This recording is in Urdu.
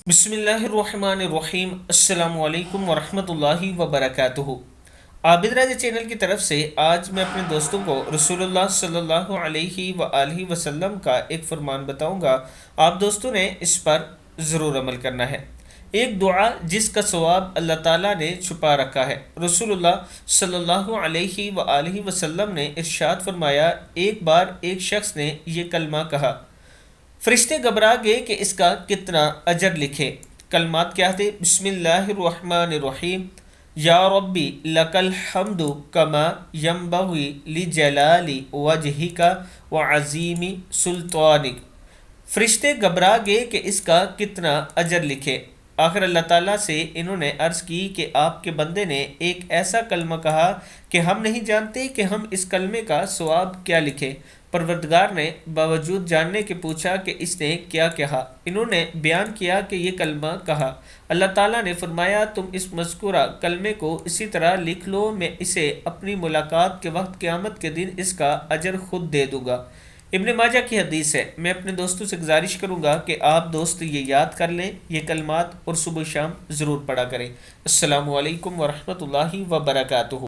بسم اللہ الرحمن الرحیم۔ السلام علیکم ورحمۃ اللہ وبرکاتہ۔ عابد راج چینل کی طرف سے آج میں اپنے دوستوں کو رسول اللہ صلی اللہ علیہ وآلہ وسلم کا ایک فرمان بتاؤں گا۔ آپ دوستوں نے اس پر ضرور عمل کرنا ہے۔ ایک دعا جس کا ثواب اللہ تعالیٰ نے چھپا رکھا ہے۔ رسول اللہ صلی اللہ علیہ وآلہ وسلم نے ارشاد فرمایا، ایک بار ایک شخص نے یہ کلمہ کہا، فرشتے گھبرا گئے کہ اس کا کتنا اجر لکھے۔ کلمات کیا تھے؟ بسم اللہ الرحمن الرحیم، یا ربی لک الحمد کما ینبغی لجلال وجہک وعظیم سلطانک۔ فرشتے گھبرا گئے کہ اس کا کتنا اجر لکھے۔ آخر اللہ تعالیٰ سے انہوں نے عرض کی کہ آپ کے بندے نے ایک ایسا کلمہ کہا کہ ہم نہیں جانتے کہ ہم اس کلمے کا ثواب کیا لکھیں۔ پروردگار نے باوجود جاننے کے پوچھا کہ اس نے کیا کہا۔ انہوں نے بیان کیا کہ یہ کلمہ کہا۔ اللہ تعالیٰ نے فرمایا، تم اس مذکورہ کلمے کو اسی طرح لکھ لو، میں اسے اپنی ملاقات کے وقت قیامت کے دن اس کا اجر خود دے دوں گا۔ ابن ماجہ کی حدیث ہے۔ میں اپنے دوستوں سے گزارش کروں گا کہ آپ دوست یہ یاد کر لیں، یہ کلمات، اور صبح و شام ضرور پڑھا کریں۔ السلام علیکم ورحمۃ اللہ وبرکاتہ۔